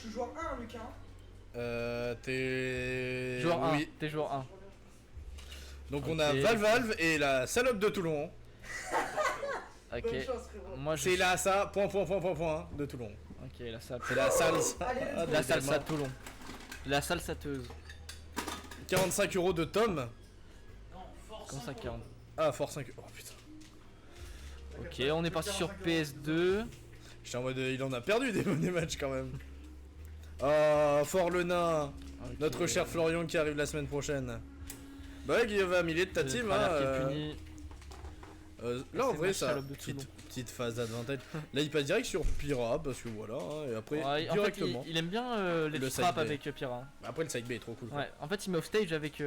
suis joueur 1, Lucas. T'es... Joueur 1, Oui. t'es joueur 1. Donc Ok. on a Valve et la salope de Toulon. Ok. Bonne chance, frérot. Moi je. C'est là ça, point de Toulon. Ok, la salle. C'est la salsa. Allez, let's go. La salsa Toulon. La salsateuse. 45 € de Tom. Comment ça 40? Ah, Fort 5. Oh putain. Ok, on est parti sur PS2. J'étais en mode, il en a perdu des matchs quand même. Ah, Fort le nain. Ok. Notre cher Florian qui arrive la semaine prochaine. Bah ouais, Guillaume va milier de ta team, hein. Qui est puni. Là en C'est vrai ma ça, salope de Toulon. petite phase d'advantage. Là il passe direct sur Pira parce que voilà, hein, et après Ouais, en fait, directement. il aime bien les Le frappes side B. avec Pira. Après le side B est trop cool. quoi. Ouais, en fait, il met off stage avec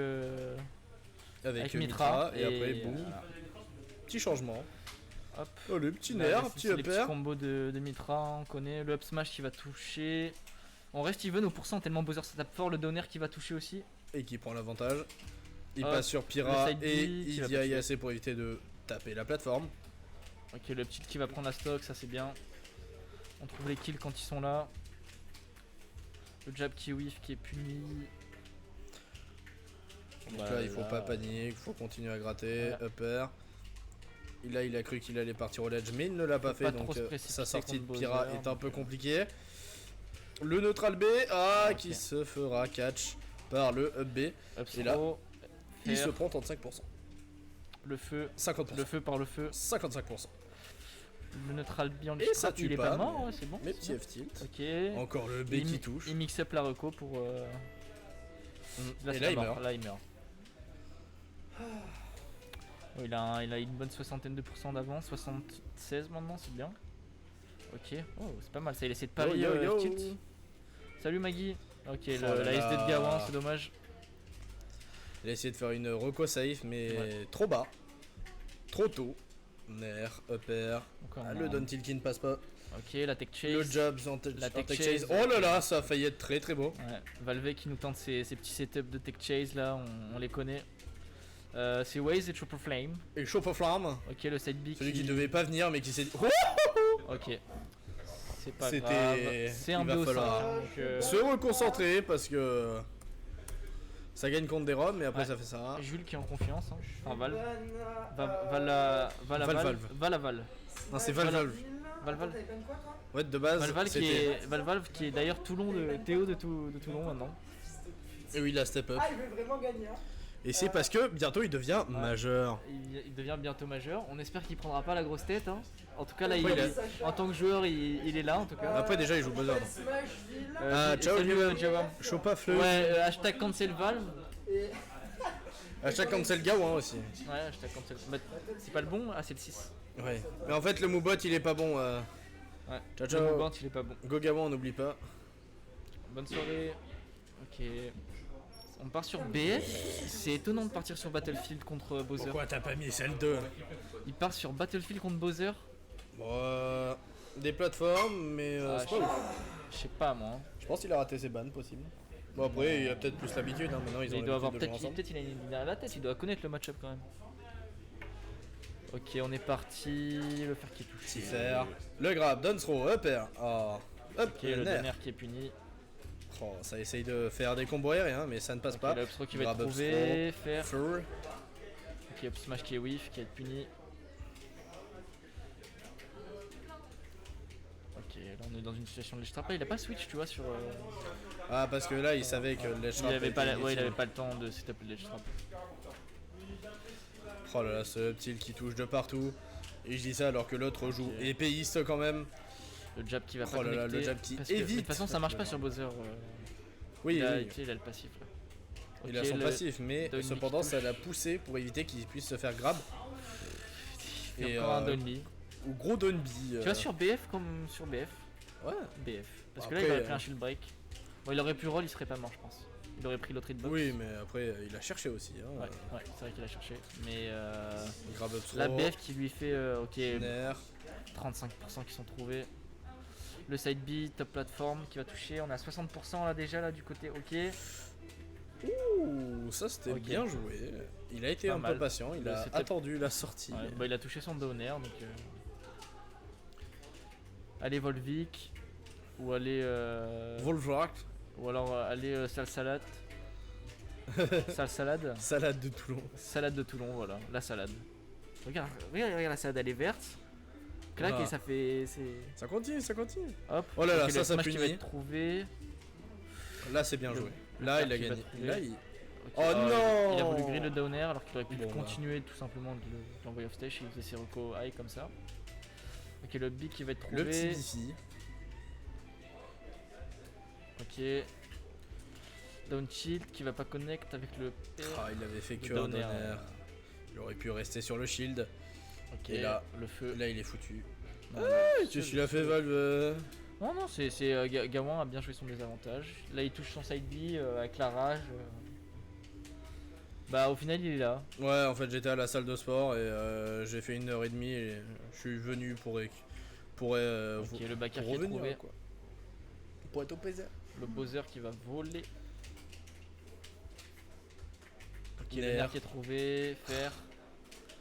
Avec Mitra. et après boum, voilà. petit changement. Hop. Oh le petit Là, nerf, c'est petit les petits upper. combos de Mitra, on connaît. Le up smash qui va toucher. On reste even au pourcent tellement Bowser se tape fort. Le downer qui va toucher aussi. Et qui prend l'avantage. Il Hop, passe sur Pira le side B et qui il va dit aïe passer. assez pour éviter de taper la plateforme. Ok, le petit qui va prendre la stock, ça c'est bien. On trouve les kills quand ils sont là. Le jab qui whiff qui est puni. Donc Bah, là il faut pas paniquer, il faut continuer à gratter, Voilà. upper. Là il a cru qu'il allait partir au ledge mais il ne l'a pas Faut fait pas donc trop se précipiter sa sortie de contre Pira Bowser, est un donc, peu compliquée. Le neutral B, ah, Ok. qui se fera catch par le up B. Up Et là, throw, Il se faire prend 35%. le feu, 50%. le feu par le feu. 55%. Le neutral bien Et ça tue il est pas, pas mort, mais- ouais, c'est bon. Mais c'est petit bon. F tilt. Ok. Encore le B Il qui mi- touche. Il mix up la reco pour. Et là il meurt. Là il meurt. Oh, il a une bonne soixantaine de pourcents d'avance, 76 maintenant, c'est bien. Ok, oh c'est pas mal ça, il essaie de parier Yo, yo, yo. tilt. Salut Maggie. Ok, Oh la là SD de là. Gawain, c'est dommage. Il a essayé de faire une reco safe mais Ouais. trop bas. Trop tôt. Nair, upper. Encore Ah, un- le down tilt qui ne passe pas. Ok, la tech chase. Le jab en La tech tech chase. chase. Oh là là, ça a failli être très très beau. Ouais, Valve qui nous tente ces petits setups de tech chase là, on les connaît. C'est Waze et Chopper Flame. Et chauffe aux flammes. Ok, le side B Celui qui devait pas venir mais qui s'est dit. Oh, Ok. C'est pas C'était- grave. C'est un il va BO5. falloir Donc, se reconcentrer parce que ça gagne contre des roms mais après Ouais. ça fait ça. Jules qui est en confiance. Hein. Enfin, Val. Banana, Valaval. Non, c'est Voilà. Valve. Valval. T'avais ban quoi, toi? Ouais, de base. Valval qui est d'ailleurs Toulon de Théo de Toulon maintenant. Et oui, il a step up. Ah, il veut vraiment gagner, hein. Et c'est parce que bientôt il devient majeur. Il devient bientôt majeur. On espère qu'il prendra pas la grosse tête. Hein. En tout cas là, Après, en tant que joueur, il est là en tout cas. Après, déjà, il joue buzzer. Smashville. Ah, ciao, salut, Guillaume. Jawam. Chopa fleu. Ouais, hashtag cancel Valve. Et À chaque cancel Gawain aussi. Ouais, hashtag cancel. Bah, c'est pas le bon. Ah, c'est le 6. Ouais. Mais en fait, le Moobot il est pas bon. Ouais. Ciao, Le ciao. mouvement, il est pas bon. Go Gawain, on n'oublie pas. Bonne soirée. Ok. On part sur BF. C'est étonnant de partir sur Battlefield contre Bowser. Pourquoi t'as pas mis celle 2? Il part sur Battlefield contre Bowser. Bon, des plateformes, mais Ah, c'est pas ouf. Je sais pas moi. Hein. Je pense qu'il a raté ses bans, possible. Bon, après, il a peut-être plus l'habitude. Hein. Maintenant, ils ont Il doit avoir l'habitude de jouer peut-être ensemble. il a la tête, il doit connaître le match-up quand même. Ok, on est parti. Le fer qui touche. Si faire. Le grab, down throw, upper. Oh. Hop, Ok, le nerf. donner qui est puni. Oh, ça essaye de faire des combos aériens, mais ça ne passe Ok, pas. le up throw qui va être Grab, up trouvé. Faire. Fur. Ok, up smash qui est whiff, qui va être puni. Ok, là on est dans une situation de ledge trap. Il a pas switch, tu vois, sur. Ah, parce que là, il savait que le ledge Il trap avait pas, était ouais, il inutile. avait pas le temps de setup le ledge trap. Oh là là, ce petit qui touche de partout. Et je dis ça alors que l'autre joue Ok. épéiste quand même. Le jab qui va Oh pas là là, connecter. le jab qui parce que, mais évite. de toute façon, ça marche pas sur Bowser. Oui, il, a, oui. tu sais, il a le passif là. Il a Ok, son le- passif, mais Donny cependant, qui ça l'a poussé pour éviter qu'il puisse se faire grab. Et encore un Donny. Ou gros Donby. Tu vas sur BF comme sur BF. Ouais. BF. Parce que Après, là, il aurait pris un shield break. Bon, il aurait pu roll, il serait pas mort, je pense. Il aurait pris l'autre hitbox. Oui, mais après, il a cherché aussi. Hein. Ouais, c'est vrai qu'il a cherché. Mais Grab up la throw, BF qui lui fait ok, nerf. 35% qui sont trouvés. Le side B, top plateforme qui va toucher. On est à 60% là déjà là du côté ok. Ouh, ça c'était Ok. bien joué. Il a été Pas un mal. peu patient, il Le a setup- attendu la sortie. Ouais, bah, il a touché son downer donc. Allez Volvic. Ou aller. Volvrak. Ou alors aller salade. Salade. Salade de Toulon. Salade de Toulon, voilà, la salade. Regarde, la salade, elle est verte. Clac, Ah. et ça fait. Ça continue, ça continue. Hop. Oh là là, ok, ça, le ça smash qui va punit. être trouvé. Là, c'est bien Le- joué. Là, il a qui va gagné. trouver. Là, il... Ok, Oh non. Il a voulu griller le downer alors qu'il aurait pu Bon, bah. continuer tout simplement de l'envoyer off stage. Il faisait ses recos high comme ça. Ok, le big qui va être trouvé. Le petit bifi. Ok. Down shield qui va pas connect avec le P. Ah, il avait fait que Le un downer. donner. Il aurait pu rester sur le shield. Ok, Et là, le feu. Là, il est foutu. Non, Tu l'as fait, Valve. Non, non, c'est Gawain a bien joué son désavantage. Là, il touche son side B avec la rage. Bah, au final, il est là. Ouais, en fait, j'étais à la salle de sport et j'ai fait 1h30 et je suis venu pour Ok, le backer qui est revenir, trouvé. quoi. Pour être au plaisir. Le Bowser qui va voler. Ok, le L'air. nerf qui est trouvé. Faire.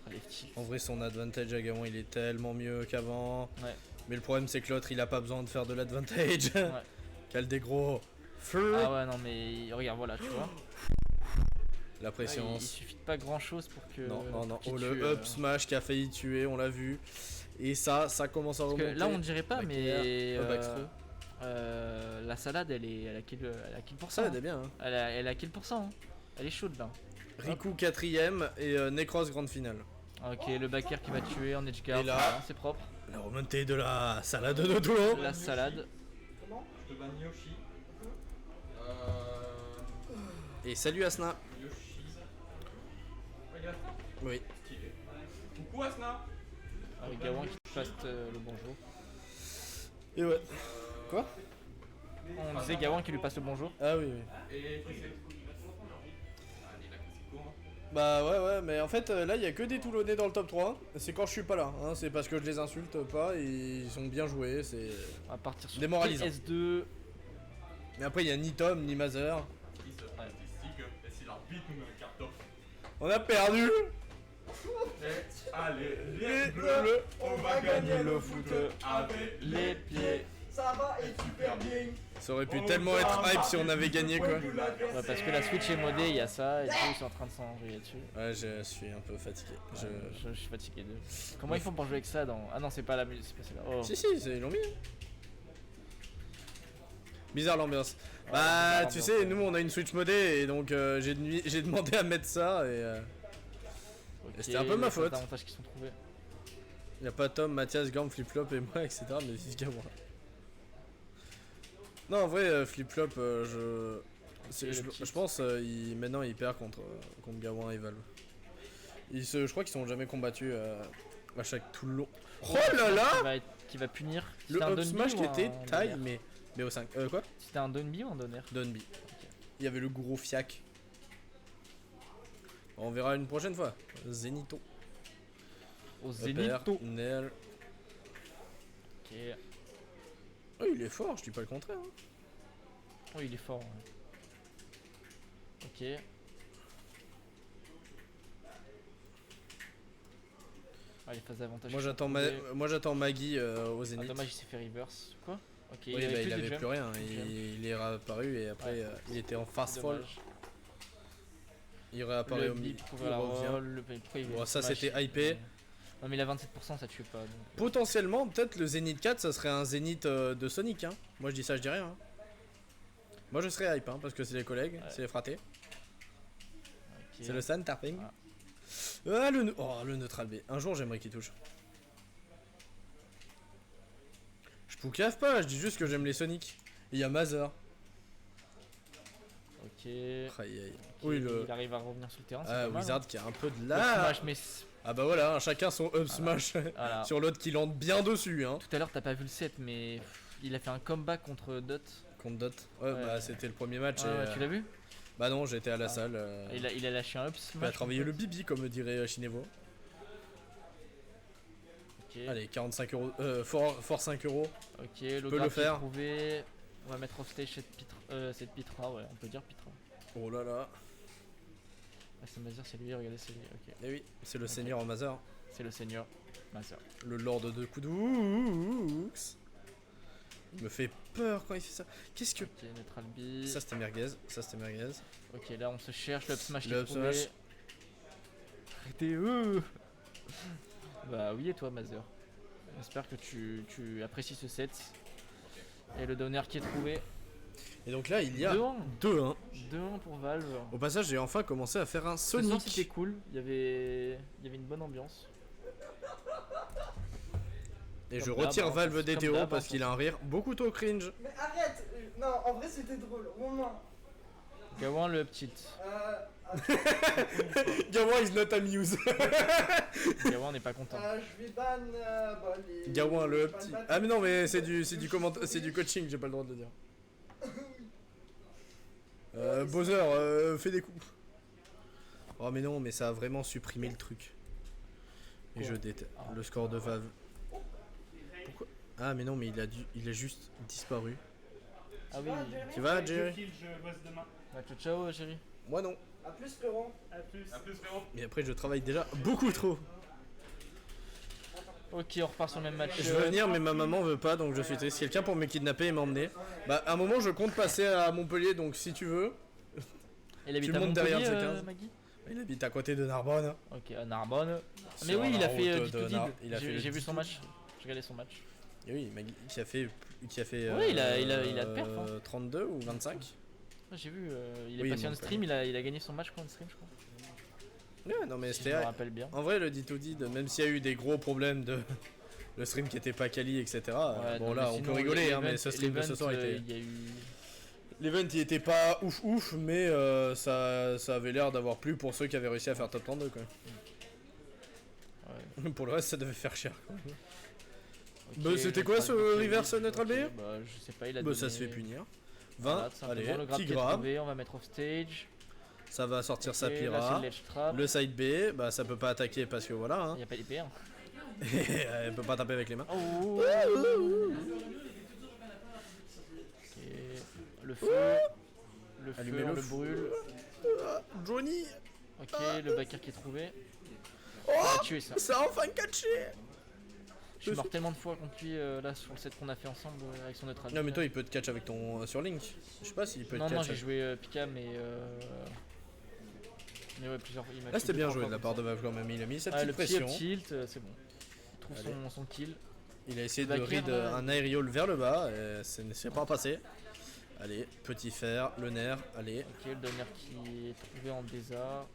Allez, petit. En vrai, son advantage à Gawain, il est tellement mieux qu'avant. Ouais. Mais le problème, c'est que l'autre, il a pas besoin de faire de l'advantage. Ouais. Cale des gros feux. Ah ouais, non, mais regarde, voilà, tu vois. La Ouais, pression. il suffit de pas grand chose pour que. Non, non, non. pour qu'il Oh, tue, le up smash qui a failli tuer, on l'a vu. Et ça commence à Parce que remonter. là, on dirait pas, Back mais. air, back throw. La salade, elle a quel pourcent Ça, elle est bien. Hein. Elle a quel pourcent hein. Elle est chaude là. Riku 4ème et Necros grande finale. Ok, le backer qui va tuer en edge guard. Et là- voilà, c'est propre. La remontée de la salade de Toulon. La salade. Comment? Je te banne Yoshi. Et salut Asna. Yoshi. Regarde ça. Oui. Stylé. Coucou Asna. Avec Gawain qui passe le bonjour. Et ouais. Quoi? On disait Gawain qui lui passe le bonjour. Ah oui, oui. Et qui c'est? Allez, là, c'est court. Bah ouais, mais en fait là il y a que des Toulonnais dans le top 3. C'est quand je suis pas là. Hein. C'est parce que je les insulte pas et ils sont bien joués. C'est. On va partir sur Démoralisant. PS2. Mais après il y a ni Tom ni Mazer. Qui se statistique. Et si l'arbitre nous met un carton. On a perdu. Allez, Les les bleus, bleus, on va gagner le foot avec Les pieds. Ça va être super bien. Ça aurait pu tellement être hype si on avait gagné quoi. Ouais, parce que la Switch est modée, il y a ça, et du coup ils sont en train de s'enrayer dessus. Ouais, je suis un peu fatigué. Je suis fatigué de. Comment ils font pour jouer avec ça dans. Ah non, c'est pas la musique, c'est pas celle-là. Oh. Si, ils l'ont mis. Bizarre l'ambiance. Ouais, Bah, bizarre tu l'ambiance, sais, ouais. nous on a une Switch modée et donc j'ai demandé à mettre ça et Ok, c'était un peu ma les faute. avantages qui sont trouvés. y a pas Tom, Mathias, Gam, Flip-Flop et moi, etc. Mais c'est qu'à moi. Non, en vrai, Flip-Flop, je pense maintenant il perd contre Gawain et Valve. Je crois qu'ils sont jamais combattus à chaque tout le long. Oh là là! Qui va punir. Le C'était un up down smash B qui ou était un taille, donner mais au 5. Quoi? C'était un down B ou un donner? Dunby. Il y avait le gros fiac. On verra une prochaine fois. Zenito. Au Upper, Zénito. Nel. Ok. Oh, il est fort, je dis pas le contraire. Hein. Oh, il est fort. Ouais. Ok. Ah, les phases d'avantage. Moi j'attends Maggie au Ah, Zénith. dommage, il s'est fait reverse. Quoi? Ok, Oui, bah, il plus de avait jump. plus rien. Ok. Il est réapparu et après Ouais. il était en fast fall. Dommage. Il réapparaît Le au milieu. bip pour Il la revient. roll, pourquoi il Bon, veut ça, smash, c'était hypé. Non, mais il a 27%, ça tue pas. Donc. Potentiellement, peut-être le Zénith 4, ça serait un Zénith de Sonic. Hein. Moi je dis ça, je dis rien. Hein. Moi je serais hype hein, parce que c'est les collègues, Ouais. c'est les fratés. Ok. C'est le Sun Tarping. Ah. Ah, le neutral B. Un jour j'aimerais qu'il touche. Je poucave pas, je dis juste que j'aime les Sonic. Il y a Mazer. Ok. Aïe aïe. Ok, Oui, le. Il arrive à revenir sur le terrain. c'est Ah, pas mal, Wizard hein. qui a un peu de Le là. smash, mais Ah bah voilà, hein, chacun son up smash voilà. sur l'autre qui lance bien dessus. Hein. Tout à l'heure, t'as pas vu le set, mais il a fait un comeback contre Dot. Contre Dot. Ouais, Ouais. bah c'était le premier match. Ouais, et, ouais, tu l'as vu? Bah non, j'étais à la Ah. salle. Il a lâché un up Il smash. a travaillé contre le bibi, comme dirait Shinevo. Ok. Allez, 45 euros. Fort 5 euros. Ok, le l'autre faire. trouvé. On va mettre off stage cette Pitra, ouais, on peut dire Pitra. Oh là là. Ah, c'est Mazir, c'est lui, regardez, c'est lui. Ok, Et oui, c'est le Ok. seigneur en Mazer. c'est le seigneur. Mazir. Le lord de Kudux. Il me fait peur quand il fait ça. Qu'est-ce que. Ok, neutral B. Ça c'était merguez, ça c'était merguez. Ok, là on se cherche, le up smash Le qui est up trouvé. smash. Arrêtez Bah oui et toi Mazer. J'espère que tu apprécies ce set. Et le downer qui est trouvé. Et donc là il y a 2-1. 2-1. 2-1 pour Valve. Au passage j'ai enfin commencé à faire un Ce soir c'était Sonic. cool, il y avait une bonne ambiance. Et je Comme d'hab, retire hein, Valve comme DTO d'hab, parce hein, qu'il a un rire beaucoup trop cringe. Mais arrête Non, en vrai c'était drôle, au moins. Gawain le petit. Gawain is not amused. Gawain n'est pas content. Je vais ban les... Gawain le ban petit. ban- Ah mais non mais c'est du coaching, j'ai pas le droit de le dire. Bowser, fais des coups. Oh mais non, mais ça a vraiment supprimé le truc. Et Quoi? je déteste le score de Valve. Pourquoi? Ah mais non, mais il a juste disparu. Ah oui. Tu vas, Jerry? Je bosse demain. Bah, ciao ciao chérie. Moi non. A plus frérot. A plus. A plus, frérot. Et après je travaille déjà beaucoup trop. Ok, on repart sur le même match. Je veux venir mais ma maman veut pas, donc je suis triste. Quelqu'un pour me kidnapper et m'emmener. Bah à un moment je compte passer à Montpellier, donc si tu veux. Il habite tu à montes derrière Montpellier, le C15. Maggie. Il habite à côté de Narbonne. Ok, à Narbonne. Mais Sur oui, il la a fait route de Did Nar- il a fait le J'ai vu son Did. match. J'ai regardé son match. Et oui, Maggie qui a fait Oui, il a de perf, hein. 32 ou 25. Ouais, j'ai vu, il est Oui, passé en Montpellier. stream, il a gagné son match contre stream, je crois. Ouais, non mais Si je c'était me rappelle bien. en vrai le D2D, même s'il y a eu des gros problèmes de le stream qui était pas quali, etc. Ouais, bon non, là mais on sinon, peut rigoler, hein, mais l'event- ce stream de ce soir l'event, était. il y a eu. L'event il était pas ouf, mais ça avait l'air d'avoir plu pour ceux qui avaient réussi à faire top 32 quoi. Ouais. Pour le reste ça devait faire cher. Ok, Bah, c'était quoi ce neutral B, reverse neutral B? Bah je sais pas, il a Bah donné... ça se fait punir. 20, Voilà, tout simplement, allez, le grab petit qui est grab, trouvé, on va mettre off stage. ça va sortir Ok, sa là, c'est Pyra. le ledge trap. Le side B, bah ça peut pas attaquer parce que voilà, hein. Il y a pas d'hyper. Elle peut pas taper avec les mains. Oh. Ok, le feu. Le feu, Allumez on le le feu. brûle. Johnny, Ok, le backer qui est trouvé. oh, On va tuer ça. ça a enfin catché. Je suis mort tellement de fois contre lui là sur le set qu'on a fait ensemble avec son neutral. Non mais toi il peut te catch avec ton sur Link. Je sais pas s'il peut te Non, catch. non, j'ai joué Pika, mais. Mais ouais, plusieurs. Il m'a Là c'était tué bien deux, joué trois de la fois part de comme Valve quand même, il a mis sa ça. petite Le petit pression. up tilt, c'est bon. Il trouve Allez. son kill. Il a essayé de Backer, read là. un aérial vers le bas, et c'est pas passé. Allez, petit fer, le nerf, allez. Ok, le donner qui est trouvé en désert.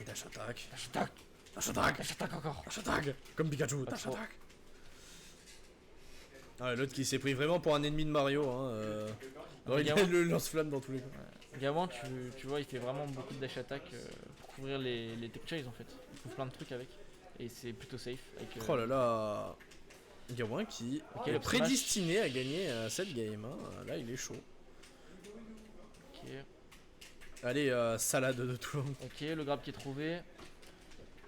Dash attack. Dash attack, Dash attack. dash attack encore. Dash attack. Comme Pikachu, Pas dash trop. attack. Ah, l'autre qui s'est pris vraiment pour un ennemi de Mario, hein. Alors, il a Gamin. le lance-flamme dans tous les cas. Gawain, tu vois, il fait vraiment beaucoup de dash attack pour couvrir les tech chase en fait. Il couvre plein de trucs avec. Et c'est plutôt safe. Avec, Oh là là. Gawain qui Ok, est le prédestiné à gagner cette game. Hein. Là, il est chaud. Ok, Allez, salade de Toulon. ok, le grab qui est trouvé.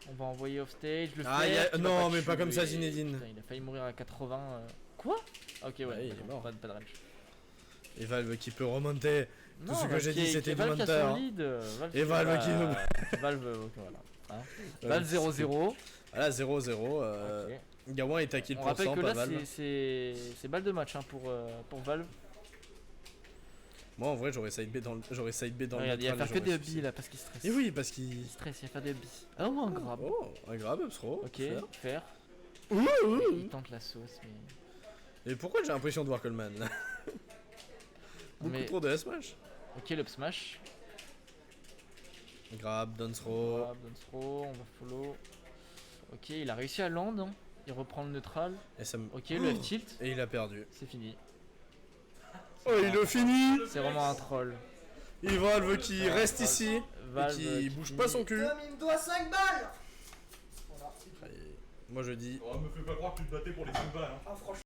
On va envoyer off stage. Le Ah, fer y a- qui va non, mais pas comme ça, tuer. Zinedine. Putain, il a failli mourir à 80. Quoi? Ok, ouais, Ouais, il est d'accord, mort. pas de range. Et Valve qui peut remonter. Tout ce que Valve j'ai qui dit, est- c'était qui est du Valve qui a menteur, son hein. lead, Valve Et Valve qui nous. Valve, ok, voilà. Hein. Valve 0-0. Voilà, 0-0. Ok. Gawain est à kill On pour rappelle 100, que pas là, Valve. c'est balle de match hein, pour Valve. Moi, en vrai, j'aurais side B dans le Regarde, il va neutral, faire que j'aurais des suicide. billes là parce qu'il stresse. Et oui, parce qu'il. Il stresse, il va faire des billes. Oh, un grab. Oh, un grab, throw. Ok, faire. faire. Ouh. Il tente la sauce, mais. Et pourquoi j'ai l'impression de voir Coleman là? Beaucoup Mais- trop de S-Smash. Ok, l'up smash. Grab, down throw. Grab, down throw, on va follow. Ok, il a réussi à land. Hein. Il reprend le neutral. Et, ça me- Ok, le F tilt. Et il a perdu. C'est fini. Oh, il le finit. C'est vraiment un troll. Et Valve qui Ouais, reste Valve. ici. Et Valve qui bouge pas son cul. Tom, il me doit 5 balles. Voilà. Allez, moi je dis. Oh, me fais pas croire que tu te battais pour les 5 balles. Hein. Ah, franchement.